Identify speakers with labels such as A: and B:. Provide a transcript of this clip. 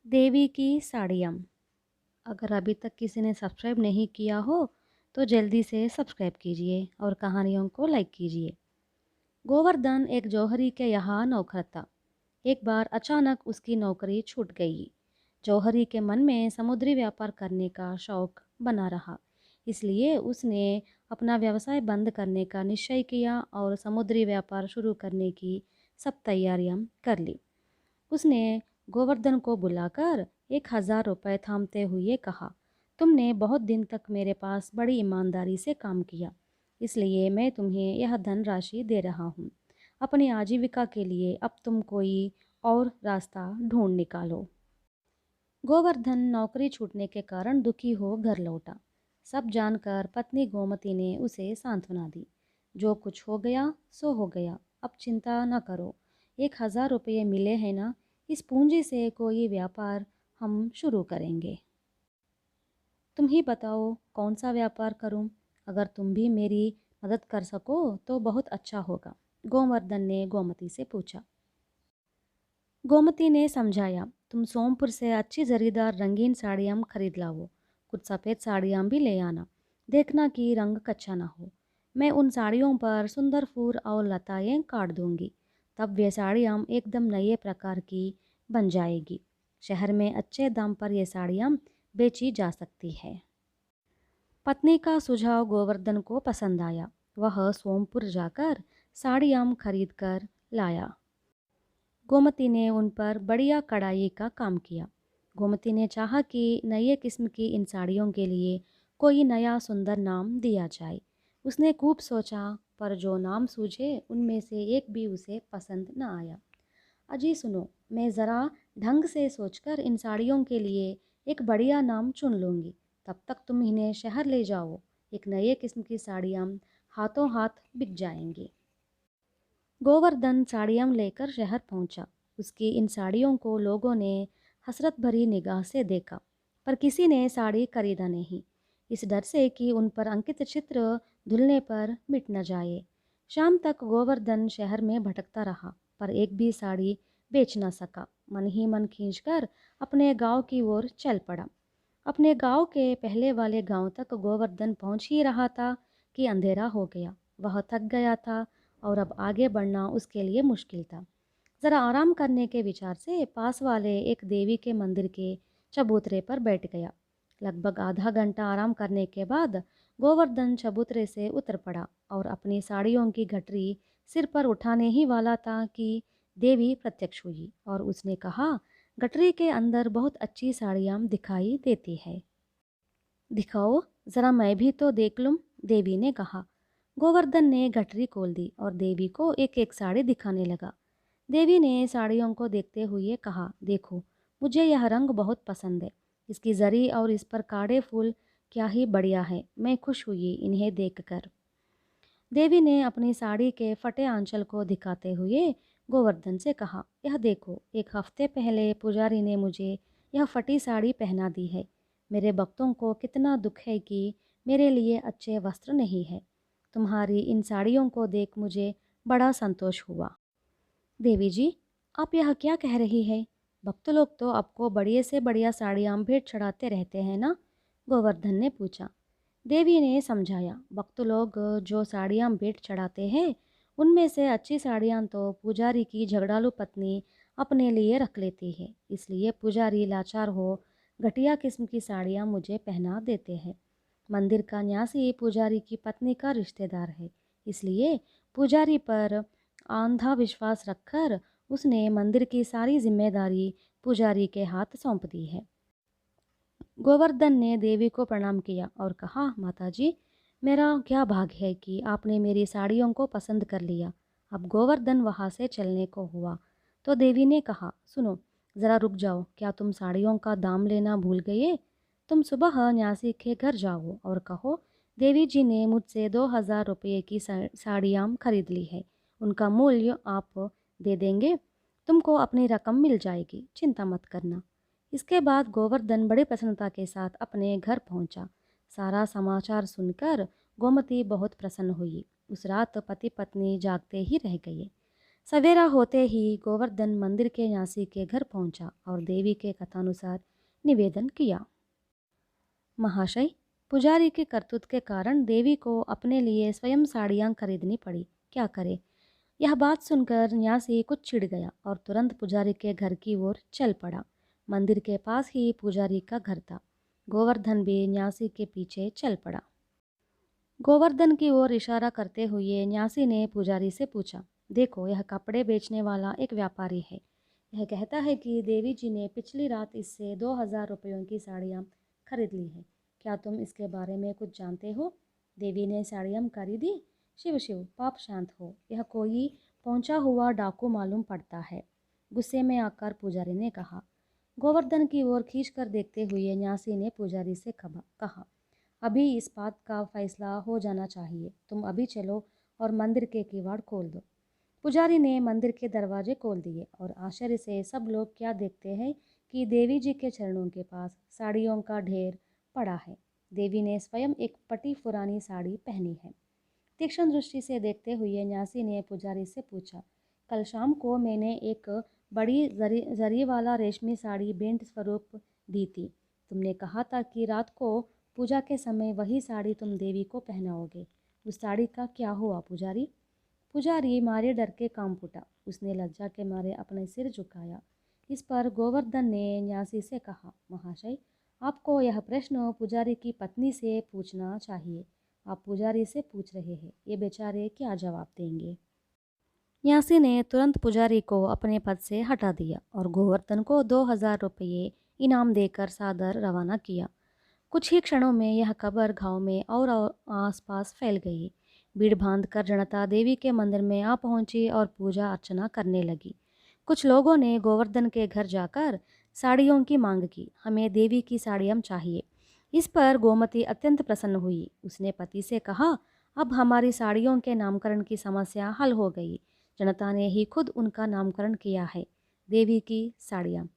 A: देवी की साड़ियाँ। अगर अभी तक किसी ने सब्सक्राइब नहीं किया हो तो जल्दी से सब्सक्राइब कीजिए और कहानियों को लाइक कीजिए। गोवर्धन एक जौहरी के यहाँ नौकर था। एक बार अचानक उसकी नौकरी छूट गई। जौहरी के मन में समुद्री व्यापार करने का शौक बना रहा, इसलिए उसने अपना व्यवसाय बंद करने का निश्चय किया और समुद्री व्यापार शुरू करने की सब तैयारियां कर ली। उसने गोवर्धन को बुलाकर 1,000 रुपये थामते हुए कहा, तुमने बहुत दिन तक मेरे पास बड़ी ईमानदारी से काम किया, इसलिए मैं तुम्हें यह धनराशि दे रहा हूँ। अपनी आजीविका के लिए अब तुम कोई और रास्ता ढूंढ निकालो। गोवर्धन नौकरी छूटने के कारण दुखी हो घर लौटा। सब जानकर पत्नी गोमती ने उसे सांत्वना दी। जो कुछ हो गया सो हो गया, अब चिंता न करो। 1,000 रुपये मिले हैं ना, इस पूंजी से कोई व्यापार हम शुरू करेंगे। तुम ही बताओ कौन सा व्यापार करूं? अगर तुम भी मेरी मदद कर सको तो बहुत अच्छा होगा। गोवर्धन ने गोमती से पूछा। गोमती ने समझाया, तुम सोमपुर से अच्छी जरीदार रंगीन साड़ियाँ खरीद लाओ। कुछ सफ़ेद साड़ियाँ भी ले आना। देखना कि रंग कच्चा ना हो। मैं उन साड़ियों पर सुंदर फूल और लताएं काट दूंगी। तब वे साड़ियाँ एकदम नए प्रकार की बन जाएगी। शहर में अच्छे दाम पर ये साड़ियाँ बेची जा सकती है। पत्नी का सुझाव गोवर्धन को पसंद आया। वह सोमपुर जाकर साड़ियाँ खरीद कर लाया। गोमती ने उन पर बढ़िया कढ़ाई का काम किया। गोमती ने चाहा कि नए किस्म की इन साड़ियों के लिए कोई नया सुंदर नाम दिया जाए। उसने खूब सोचा, पर जो नाम सूझे उनमें से एक भी उसे पसंद न आया। अजी सुनो, मैं ज़रा ढंग से सोचकर इन साड़ियों के लिए एक बढ़िया नाम चुन लूँगी। तब तक तुम इन्हें शहर ले जाओ। एक नए किस्म की साड़ियाँ हाथों हाथ बिक जाएंगी। गोवर्धन साड़ियाँ लेकर शहर पहुंचा। उसकी इन साड़ियों को लोगों ने हसरत भरी निगाह से देखा, पर किसी ने साड़ी खरीदा नहीं, इस डर से कि उन पर अंकित चित्र धुलने पर मिट न जाए। शाम तक गोवर्धन शहर में भटकता रहा, पर एक भी साड़ी बेच न सका। मन ही मन खींचकर अपने गांव की ओर चल पड़ा। अपने गांव के पहले वाले गांव तक गोवर्धन पहुंच ही रहा था कि अंधेरा हो गया। वह थक गया था और अब आगे बढ़ना उसके लिए मुश्किल था। ज़रा आराम करने के विचार से पास वाले एक देवी के मंदिर के चबूतरे पर बैठ गया। लगभग आधा घंटा आराम करने के बाद गोवर्धन चबूतरे से उतर पड़ा और अपनी साड़ियों की गठरी सिर पर उठाने ही वाला था कि देवी प्रत्यक्ष हुई और उसने कहा, गठरी के अंदर बहुत अच्छी साड़ियाँ दिखाई देती है। दिखाओ, ज़रा मैं भी तो देख लूँ, देवी ने कहा। गोवर्धन ने गठरी खोल दी और देवी को एक एक साड़ी दिखाने लगा। देवी ने साड़ियों को देखते हुए कहा, देखो, मुझे यह रंग बहुत पसंद है। इसकी जरी और इस पर काड़े फूल क्या ही बढ़िया है। मैं खुश हुई इन्हें देखकर। देवी ने अपनी साड़ी के फटे आंचल को दिखाते हुए गोवर्धन से कहा, यह देखो, एक हफ्ते पहले पुजारी ने मुझे यह फटी साड़ी पहना दी है। मेरे भक्तों को कितना दुख है कि मेरे लिए अच्छे वस्त्र नहीं है। तुम्हारी इन साड़ियों को देख मुझे बड़ा संतोष हुआ। देवी जी, आप यह क्या कह रही है? भक्त लोग तो आपको बढ़िया से बढ़िया साड़ियाँ भेंट चढ़ाते रहते हैं ना? गोवर्धन ने पूछा। देवी ने समझाया, भक्त लोग जो साड़ियाँ भेंट चढ़ाते हैं उनमें से अच्छी साड़ियाँ तो पुजारी की झगड़ालू पत्नी अपने लिए रख लेती है, इसलिए पुजारी लाचार हो घटिया किस्म की साड़ियाँ मुझे पहना देते हैं। मंदिर का न्यासी पुजारी की पत्नी का रिश्तेदार है, इसलिए पुजारी पर आंधा विश्वास रखकर उसने मंदिर की सारी जिम्मेदारी पुजारी के हाथ सौंप दी है। गोवर्धन ने देवी को प्रणाम किया और कहा, माताजी, मेरा क्या भाग्य है कि आपने मेरी साड़ियों को पसंद कर लिया। अब गोवर्धन वहाँ से चलने को हुआ तो देवी ने कहा, सुनो, ज़रा रुक जाओ, क्या तुम साड़ियों का दाम लेना भूल गए? तुम सुबह न्यासी के घर जाओ और कहो, देवी जी ने मुझसे 2,000 रुपये की साड़ियाँ खरीद ली है, उनका मूल्य आप दे देंगे, तुमको अपनी रकम मिल जाएगी, चिंता मत करना। इसके बाद गोवर्धन बड़ी प्रसन्नता के साथ अपने घर पहुंचा। सारा समाचार सुनकर गोमती बहुत प्रसन्न हुई। उस रात पति पत्नी जागते ही रह गए। सवेरा होते ही गोवर्धन मंदिर के न्यासी के घर पहुंचा और देवी के कथानुसार निवेदन किया। महाशय, पुजारी के करतूत के कारण देवी को अपने लिए स्वयं साड़ियाँ खरीदनी पड़ी, क्या करे। यह बात सुनकर न्यासी कुछ चिढ़ गया और तुरंत पुजारी के घर की ओर चल पड़ा। मंदिर के पास ही पुजारी का घर था। गोवर्धन भी न्यासी के पीछे चल पड़ा। गोवर्धन की ओर इशारा करते हुए न्यासी ने पुजारी से पूछा, देखो, यह कपड़े बेचने वाला एक व्यापारी है। यह कहता है कि देवी जी ने पिछली रात इससे 2000 रुपयों की साड़ियाँ खरीद ली है। क्या तुम इसके बारे में कुछ जानते हो? देवी ने साड़ियाँ खरीदी? शिव शिव, पाप शांत हो, यह कोई पहुंचा हुआ डाकू मालूम पड़ता है, गुस्से में आकर पुजारी ने कहा। गोवर्धन की ओर खींचकर देखते हुए न्यासी ने पुजारी से कहा, अभी इस बात का फैसला हो जाना चाहिए। तुम अभी चलो और मंदिर के किवाड़ खोल दो। पुजारी ने मंदिर के दरवाजे खोल दिए और आश्चर्य से सब लोग क्या देखते हैं कि देवी जी के चरणों के पास साड़ियों का ढेर पड़ा है। देवी ने स्वयं एक पटी पुरानी साड़ी पहनी है। तीक्ष्ण दृष्टि से देखते हुए न्यासी ने पुजारी से पूछा, कल शाम को मैंने एक बड़ी जरी वाला रेशमी साड़ी भेंट स्वरूप दी थी। तुमने कहा था कि रात को पूजा के समय वही साड़ी तुम देवी को पहनाओगे। उस साड़ी का क्या हुआ पुजारी? पुजारी मारे डर के कांप उठा। उसने लज्जा के मारे अपने सिर झुकाया। इस पर गोवर्धन ने न्यासी से कहा, महाशय, आपको यह प्रश्न पुजारी की पत्नी से पूछना चाहिए। आप पुजारी से पूछ रहे हैं, ये बेचारे क्या जवाब देंगे। न्यासी ने तुरंत पुजारी को अपने पद से हटा दिया और गोवर्धन को 2000 रुपये इनाम देकर सादर रवाना किया। कुछ ही क्षणों में यह खबर गांव में और आसपास फैल गई। भीड़ बांध कर जनता देवी के मंदिर में आ पहुंची और पूजा अर्चना करने लगी। कुछ लोगों ने गोवर्धन के घर जाकर साड़ियों की मांग की। हमें देवी की साड़ियाँ चाहिए। इस पर गोमती अत्यंत प्रसन्न हुई। उसने पति से कहा, अब हमारी साड़ियों के नामकरण की समस्या हल हो गई। जनता ने ही खुद उनका नामकरण किया है, देवी की साड़ियाँ।